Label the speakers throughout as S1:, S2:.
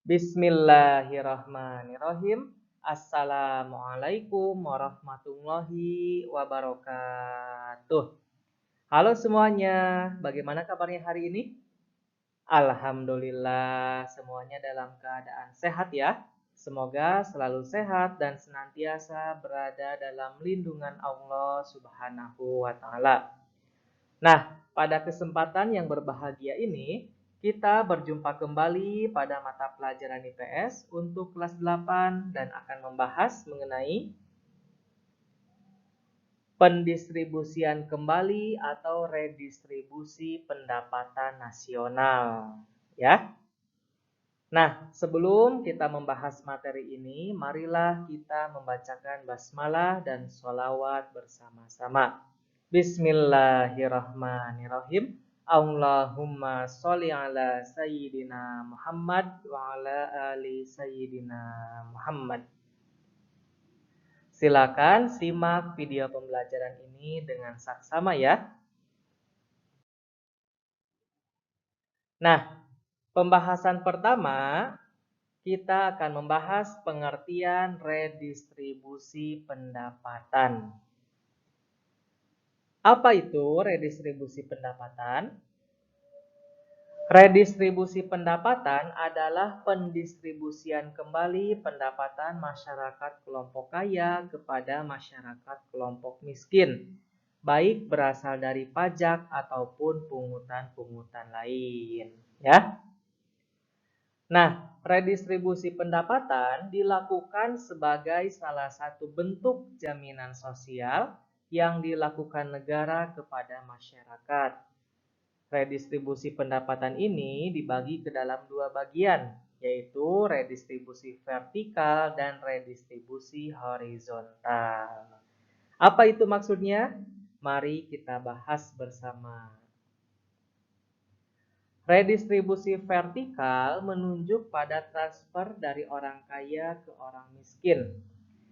S1: Bismillahirrahmanirrahim. Assalamualaikum warahmatullahi wabarakatuh. Halo semuanya, bagaimana kabarnya hari ini? Alhamdulillah, semuanya dalam keadaan sehat ya. Semoga selalu sehat dan senantiasa berada dalam lindungan Allah Subhanahu wa Ta'ala. Nah, pada kesempatan yang berbahagia ini, kita berjumpa kembali pada mata pelajaran IPS untuk kelas 8 dan akan membahas mengenai pendistribusian kembali atau redistribusi pendapatan nasional. Ya. Nah, sebelum kita membahas materi ini, marilah kita membacakan basmalah dan sholawat bersama-sama. Bismillahirrahmanirrahim. Allahumma sholli ala sayyidina Muhammad wa ala ali sayyidina Muhammad. Silakan simak video pembelajaran ini dengan saksama ya. Nah, pembahasan pertama kita akan membahas pengertian redistribusi pendapatan. Apa itu redistribusi pendapatan? Redistribusi pendapatan adalah pendistribusian kembali pendapatan masyarakat kelompok kaya kepada masyarakat kelompok miskin, baik berasal dari pajak ataupun pungutan-pungutan lain, ya. Nah, redistribusi pendapatan dilakukan sebagai salah satu bentuk jaminan sosial yang dilakukan negara kepada masyarakat. Redistribusi pendapatan ini dibagi ke dalam dua bagian, yaitu redistribusi vertikal dan redistribusi horizontal. Apa itu maksudnya? Mari kita bahas bersama. Redistribusi vertikal menunjuk pada transfer dari orang kaya ke orang miskin.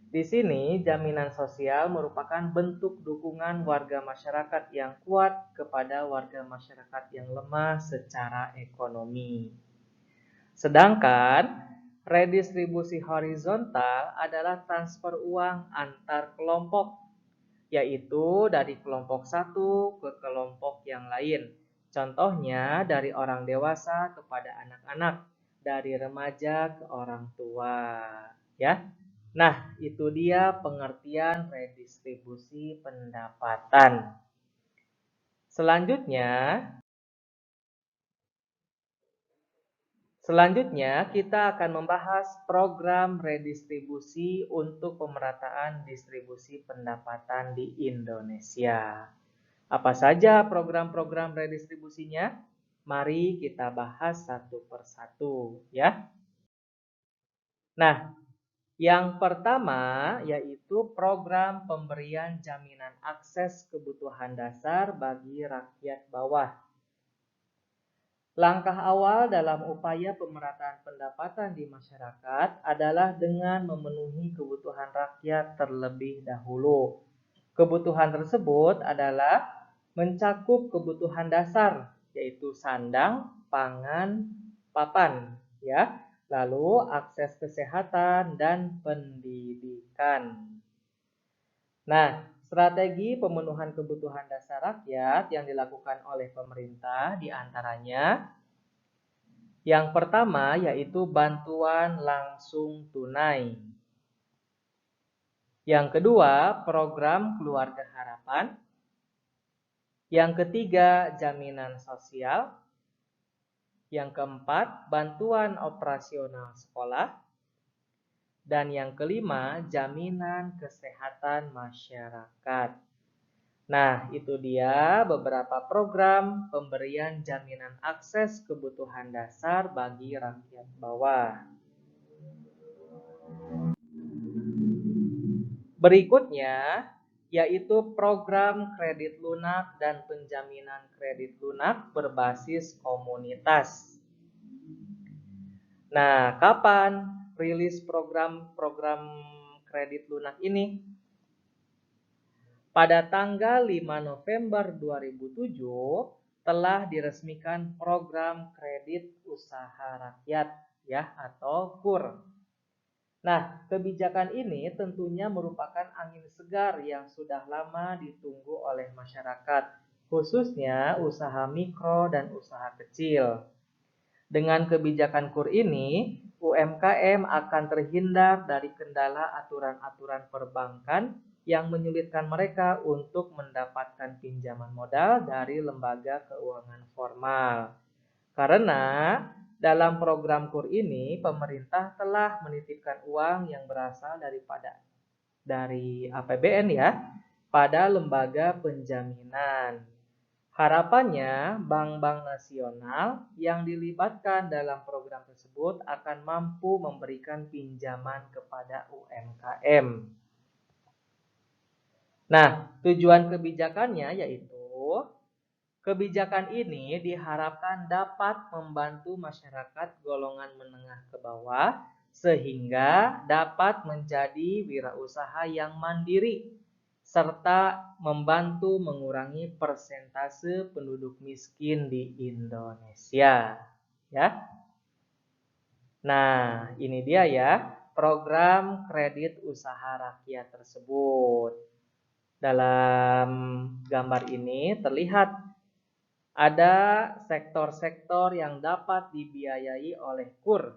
S1: Di sini, jaminan sosial merupakan bentuk dukungan warga masyarakat yang kuat kepada warga masyarakat yang lemah secara ekonomi. Sedangkan, redistribusi horizontal adalah transfer uang antar kelompok, yaitu dari kelompok satu ke kelompok yang lain. Contohnya dari orang dewasa kepada anak-anak, dari remaja ke orang tua, ya. Nah, itu dia pengertian redistribusi pendapatan. Selanjutnya kita akan membahas program redistribusi untuk pemerataan distribusi pendapatan di Indonesia. Apa saja program-program redistribusinya? Mari kita bahas satu persatu, ya. Nah, yang pertama yaitu program pemberian jaminan akses kebutuhan dasar bagi rakyat bawah. Langkah awal dalam upaya pemerataan pendapatan di masyarakat adalah dengan memenuhi kebutuhan rakyat terlebih dahulu. Kebutuhan tersebut adalah mencakup kebutuhan dasar, yaitu sandang, pangan, papan, ya. Lalu akses kesehatan dan pendidikan. Nah, strategi pemenuhan kebutuhan dasar rakyat yang dilakukan oleh pemerintah diantaranya yang pertama yaitu bantuan langsung tunai. Yang kedua, program Keluarga Harapan. Yang ketiga, jaminan sosial. Yang keempat, bantuan operasional sekolah. Dan yang kelima, jaminan kesehatan masyarakat. Nah, itu dia beberapa program pemberian jaminan akses kebutuhan dasar bagi rakyat bawah. Berikutnya, yaitu program kredit lunak dan penjaminan kredit lunak berbasis komunitas. Nah, kapan rilis program-program kredit lunak ini? Pada tanggal 5 November 2007 telah diresmikan program kredit usaha rakyat ya, atau KUR. Nah, kebijakan ini tentunya merupakan angin segar yang sudah lama ditunggu oleh masyarakat, khususnya usaha mikro dan usaha kecil. Dengan kebijakan KUR ini, UMKM akan terhindar dari kendala aturan-aturan perbankan yang menyulitkan mereka untuk mendapatkan pinjaman modal dari lembaga keuangan formal. Karena dalam program KUR ini, pemerintah telah menitipkan uang yang berasal dari APBN ya, pada lembaga penjaminan. Harapannya, bank-bank nasional yang dilibatkan dalam program tersebut akan mampu memberikan pinjaman kepada UMKM. Nah, tujuan kebijakannya yaitu kebijakan ini diharapkan dapat membantu masyarakat golongan menengah ke bawah sehingga dapat menjadi wirausaha yang mandiri serta membantu mengurangi persentase penduduk miskin di Indonesia. Ya. Nah, ini dia ya, program kredit usaha rakyat tersebut. Dalam gambar ini terlihat ada sektor-sektor yang dapat dibiayai oleh KUR,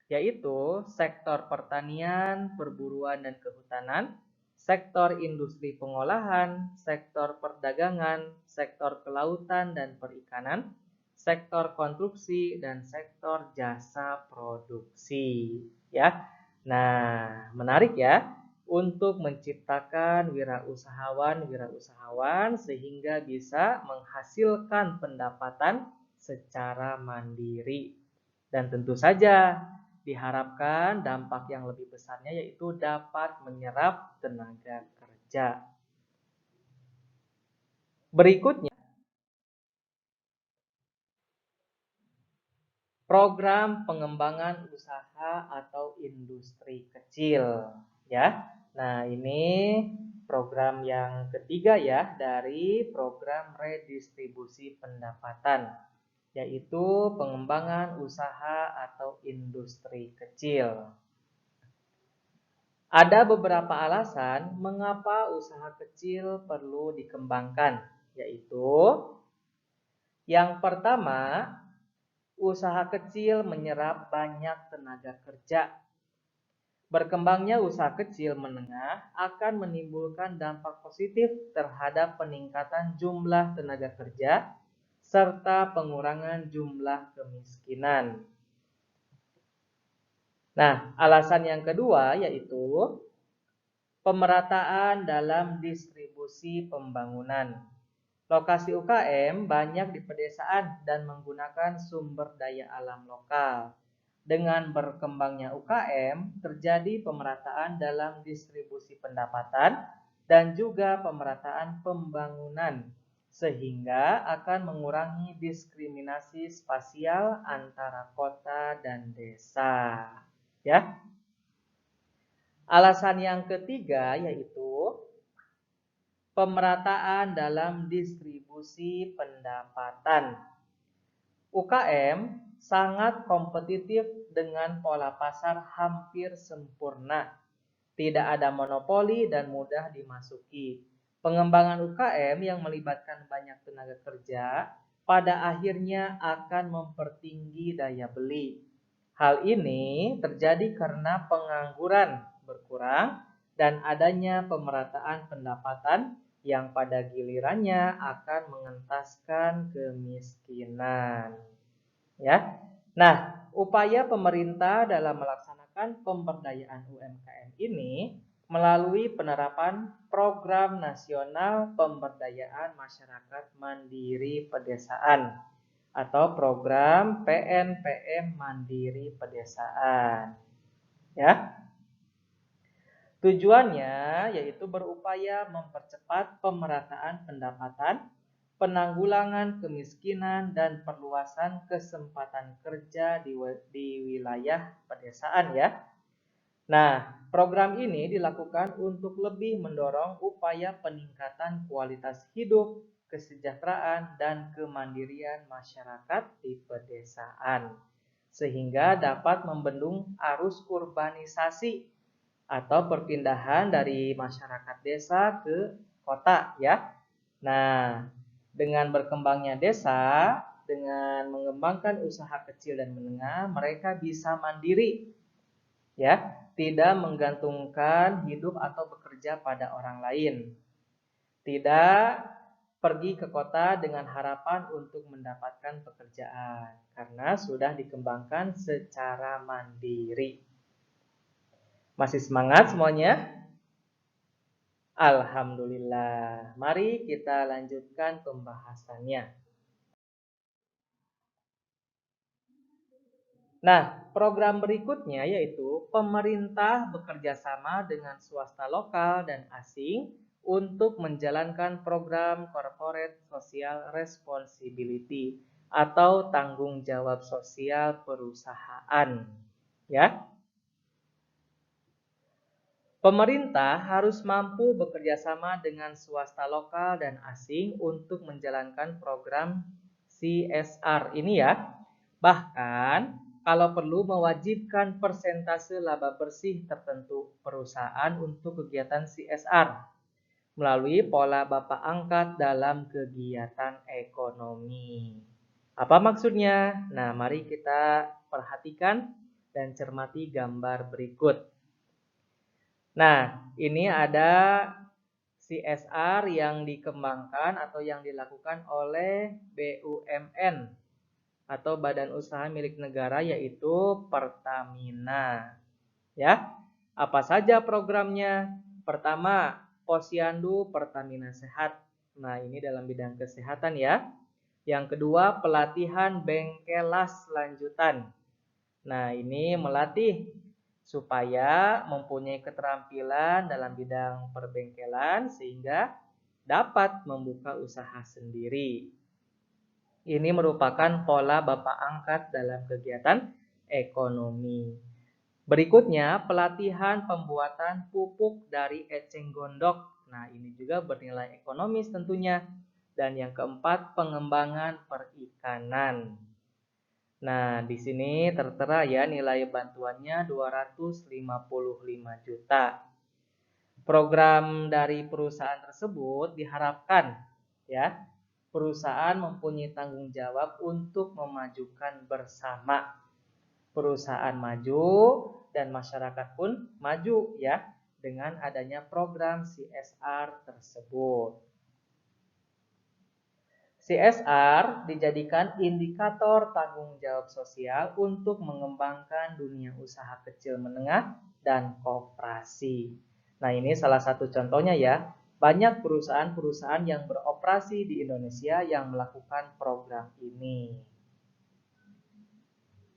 S1: yaitu sektor pertanian, perburuan dan kehutanan, sektor industri pengolahan, sektor perdagangan, sektor kelautan dan perikanan, sektor konstruksi dan sektor jasa produksi. Ya. Nah, menarik ya untuk menciptakan wirausahawan sehingga bisa menghasilkan pendapatan secara mandiri. Dan tentu saja diharapkan dampak yang lebih besarnya yaitu dapat menyerap tenaga kerja. Berikutnya, program pengembangan usaha atau industri kecil, ya. Nah, ini program yang ketiga ya dari program redistribusi pendapatan, yaitu pengembangan usaha atau industri kecil. Ada beberapa alasan mengapa usaha kecil perlu dikembangkan, yaitu yang pertama, usaha kecil menyerap banyak tenaga kerja. Berkembangnya usaha kecil menengah akan menimbulkan dampak positif terhadap peningkatan jumlah tenaga kerja serta pengurangan jumlah kemiskinan. Nah, alasan yang kedua yaitu pemerataan dalam distribusi pembangunan. Lokasi UKM banyak di pedesaan dan menggunakan sumber daya alam lokal. Dengan berkembangnya UKM, terjadi pemerataan dalam distribusi pendapatan dan juga pemerataan pembangunan, sehingga akan mengurangi diskriminasi spasial antara kota dan desa. Ya. Alasan yang ketiga yaitu pemerataan dalam distribusi pendapatan. UKM sangat kompetitif dengan pola pasar hampir sempurna. Tidak ada monopoli dan mudah dimasuki. Pengembangan UKM yang melibatkan banyak tenaga kerja pada akhirnya akan mempertinggi daya beli. Hal ini terjadi karena pengangguran berkurang dan adanya pemerataan pendapatan yang pada gilirannya akan mengentaskan kemiskinan. Ya. Nah, upaya pemerintah dalam melaksanakan pemberdayaan UMKM ini melalui penerapan Program Nasional Pemberdayaan Masyarakat Mandiri Pedesaan atau program PNPM Mandiri Pedesaan. Ya. Tujuannya yaitu berupaya mempercepat pemerataan pendapatan, penanggulangan kemiskinan dan perluasan kesempatan kerja di wilayah pedesaan ya. Nah, program ini dilakukan untuk lebih mendorong upaya peningkatan kualitas hidup, kesejahteraan dan kemandirian masyarakat di pedesaan. sehingga dapat membendung arus urbanisasi atau perpindahan dari masyarakat desa ke kota ya. Nah, dengan berkembangnya desa, dengan mengembangkan usaha kecil dan menengah, mereka bisa mandiri ya, tidak menggantungkan hidup atau bekerja pada orang lain. Tidak pergi ke kota dengan harapan untuk mendapatkan pekerjaan karena sudah dikembangkan secara mandiri. Masih semangat semuanya? Alhamdulillah. Mari kita lanjutkan pembahasannya. Nah, program berikutnya yaitu pemerintah bekerja sama dengan swasta lokal dan asing untuk menjalankan program Corporate Social Responsibility atau tanggung jawab sosial perusahaan. Ya. Pemerintah harus mampu bekerja sama dengan swasta lokal dan asing untuk menjalankan program CSR ini ya. Bahkan kalau perlu mewajibkan persentase laba bersih tertentu perusahaan untuk kegiatan CSR melalui pola bapak angkat dalam kegiatan ekonomi. Apa maksudnya? Nah, mari kita perhatikan dan cermati gambar berikut. Nah, ini ada CSR yang dikembangkan atau yang dilakukan oleh BUMN atau Badan Usaha Milik Negara yaitu Pertamina. Ya. Apa saja programnya? Pertama, Posyandu Pertamina Sehat. Nah, ini dalam bidang kesehatan ya. Yang kedua, pelatihan bengkelas lanjutan. Nah, ini melatih supaya mempunyai keterampilan dalam bidang perbengkelan sehingga dapat membuka usaha sendiri. Ini merupakan pola bapak angkat dalam kegiatan ekonomi. Berikutnya, pelatihan pembuatan pupuk dari eceng gondok. Nah, ini juga bernilai ekonomis tentunya. Dan yang keempat, pengembangan perikanan. Nah, di sini tertera ya nilai bantuannya 255 juta. Program dari perusahaan tersebut diharapkan ya perusahaan mempunyai tanggung jawab untuk memajukan bersama. Perusahaan maju dan masyarakat pun maju ya dengan adanya program CSR tersebut. CSR dijadikan indikator tanggung jawab sosial untuk mengembangkan dunia usaha kecil menengah dan koperasi. Nah, ini salah satu contohnya ya. Banyak perusahaan-perusahaan yang beroperasi di Indonesia yang melakukan program ini.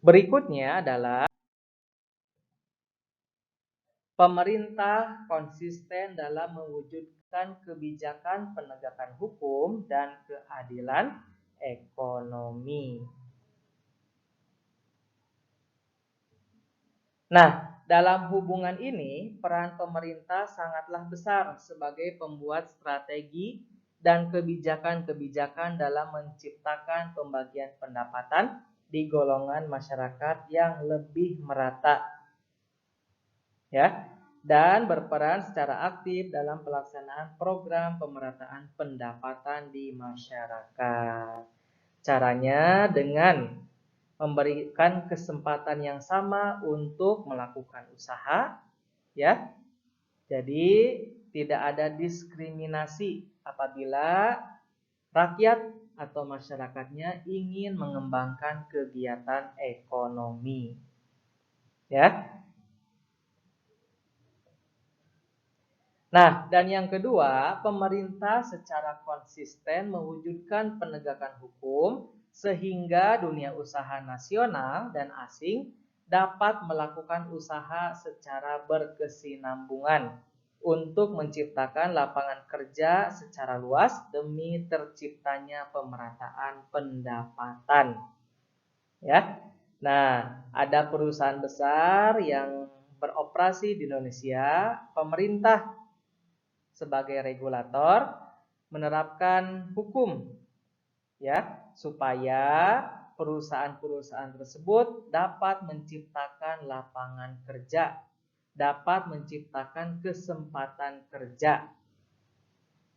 S1: Berikutnya adalah pemerintah konsisten dalam mewujudkan kebijakan penegakan hukum dan keadilan ekonomi. Nah, dalam hubungan ini, peran pemerintah sangatlah besar sebagai pembuat strategi dan kebijakan-kebijakan dalam menciptakan pembagian pendapatan di golongan masyarakat yang lebih merata. Ya, dan berperan secara aktif dalam pelaksanaan program pemerataan pendapatan di masyarakat. Caranya dengan memberikan kesempatan yang sama untuk melakukan usaha ya. Jadi tidak ada diskriminasi apabila rakyat atau masyarakatnya ingin mengembangkan kegiatan ekonomi. Ya. Nah, dan yang kedua, pemerintah secara konsisten mewujudkan penegakan hukum sehingga dunia usaha nasional dan asing dapat melakukan usaha secara berkesinambungan untuk menciptakan lapangan kerja secara luas demi terciptanya pemerataan pendapatan. Ya. Nah, ada perusahaan besar yang beroperasi di Indonesia, pemerintah sebagai regulator menerapkan hukum ya supaya perusahaan-perusahaan tersebut dapat menciptakan lapangan kerja, dapat menciptakan kesempatan kerja.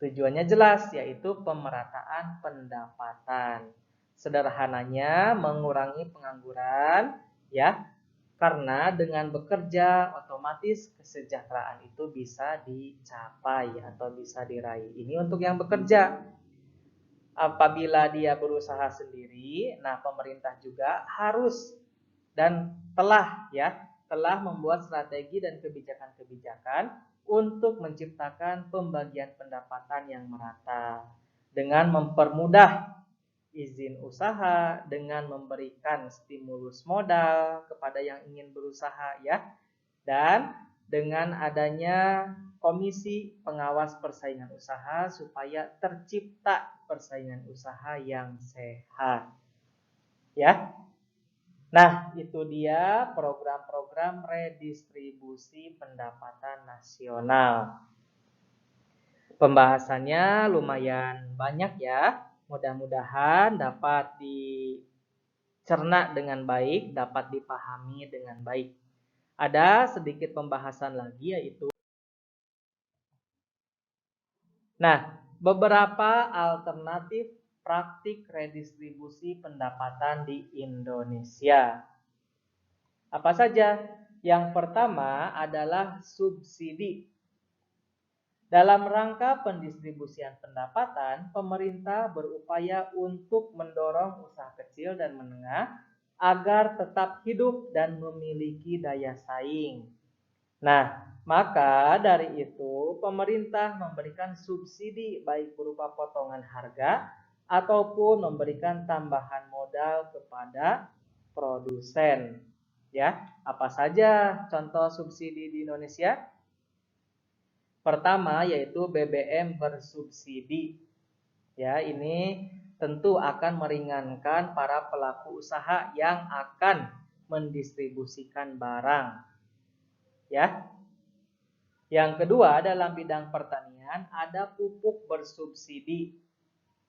S1: Tujuannya jelas, yaitu pemerataan pendapatan. Sederhananya mengurangi pengangguran, ya. Karena dengan bekerja otomatis kesejahteraan itu bisa dicapai atau bisa diraih. Ini untuk yang bekerja. Apabila dia berusaha sendiri, nah pemerintah juga harus dan telah membuat strategi dan kebijakan-kebijakan untuk menciptakan pembagian pendapatan yang merata dengan mempermudah izin usaha, dengan memberikan stimulus modal kepada yang ingin berusaha, ya, dan dengan adanya komisi pengawas persaingan usaha supaya tercipta persaingan usaha yang sehat, ya. Nah, itu dia program-program redistribusi pendapatan nasional. Pembahasannya lumayan banyak ya. Mudah-mudahan dapat dicerna dengan baik, dapat dipahami dengan baik. Ada sedikit pembahasan lagi yaitu beberapa alternatif praktik redistribusi pendapatan di Indonesia. Apa saja? Yang pertama adalah subsidi. Dalam rangka pendistribusian pendapatan, pemerintah berupaya untuk mendorong usaha kecil dan menengah agar tetap hidup dan memiliki daya saing. Nah, maka dari itu pemerintah memberikan subsidi baik berupa potongan harga ataupun memberikan tambahan modal kepada produsen. Ya, apa saja contoh subsidi di Indonesia? Pertama yaitu BBM bersubsidi. Ya, ini tentu akan meringankan para pelaku usaha yang akan mendistribusikan barang. Ya. Yang kedua, dalam bidang pertanian ada pupuk bersubsidi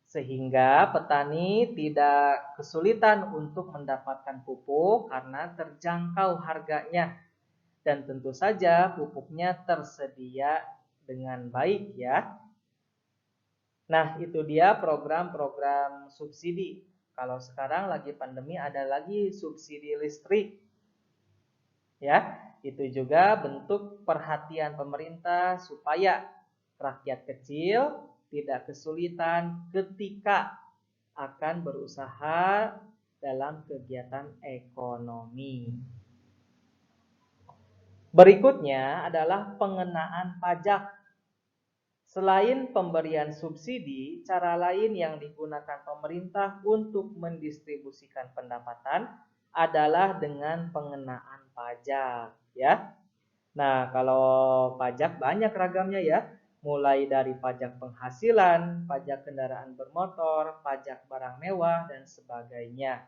S1: sehingga petani tidak kesulitan untuk mendapatkan pupuk karena terjangkau harganya dan tentu saja pupuknya tersedia dengan baik, ya. Nah, itu dia program-program subsidi. Kalau sekarang lagi pandemi ada lagi subsidi listrik. Ya, itu juga bentuk perhatian pemerintah supaya rakyat kecil tidak kesulitan ketika akan berusaha dalam kegiatan ekonomi. Berikutnya adalah pengenaan pajak. Selain pemberian subsidi, cara lain yang digunakan pemerintah untuk mendistribusikan pendapatan adalah dengan pengenaan pajak, ya. Nah, kalau pajak banyak ragamnya ya, mulai dari pajak penghasilan, pajak kendaraan bermotor, pajak barang mewah dan sebagainya.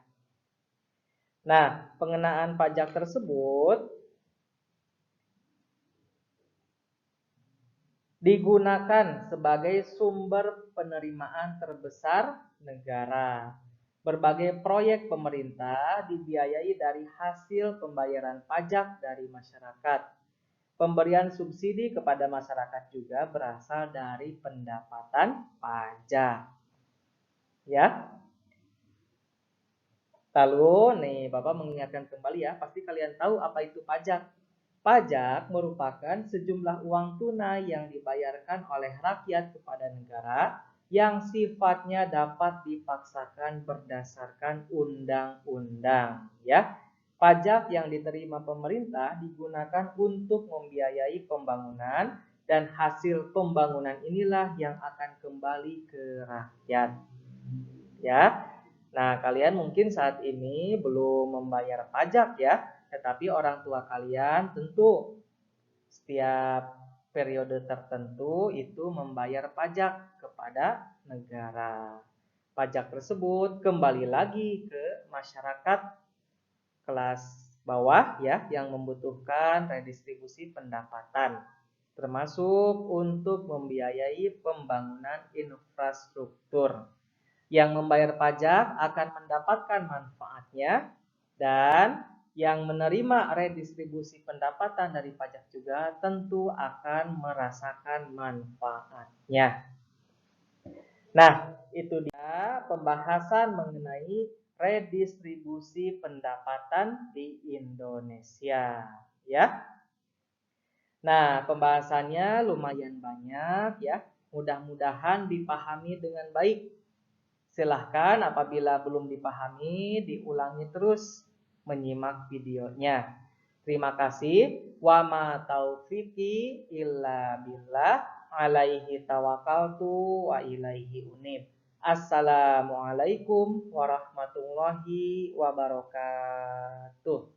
S1: Nah, pengenaan pajak tersebut digunakan sebagai sumber penerimaan terbesar negara. Berbagai proyek pemerintah dibiayai dari hasil pembayaran pajak dari masyarakat. Pemberian subsidi kepada masyarakat juga berasal dari pendapatan pajak. Ya. Lalu nih Bapak mengingatkan kembali ya, pasti kalian tahu apa itu pajak. Pajak merupakan sejumlah uang tunai yang dibayarkan oleh rakyat kepada negara yang sifatnya dapat dipaksakan berdasarkan undang-undang, ya. Pajak yang diterima pemerintah digunakan untuk membiayai pembangunan dan hasil pembangunan inilah yang akan kembali ke rakyat. Ya. Nah, kalian mungkin saat ini belum membayar pajak ya, tetapi orang tua kalian tentu setiap periode tertentu itu membayar pajak kepada negara. Pajak tersebut kembali lagi ke masyarakat kelas bawah ya yang membutuhkan redistribusi pendapatan, termasuk untuk membiayai pembangunan infrastruktur. Yang membayar pajak akan mendapatkan manfaatnya, dan yang menerima redistribusi pendapatan dari pajak juga tentu akan merasakan manfaatnya. Nah, itu dia pembahasan mengenai redistribusi pendapatan di Indonesia, ya. Nah, pembahasannya lumayan banyak ya. Mudah-mudahan dipahami dengan baik. Silahkan apabila belum dipahami, diulangi terus menyimak videonya. Terima kasih. Wa ma taufiqi illa billah. Alaihi tawakkaltu wa ilaihi unib. Assalamualaikum warahmatullahi wabarakatuh.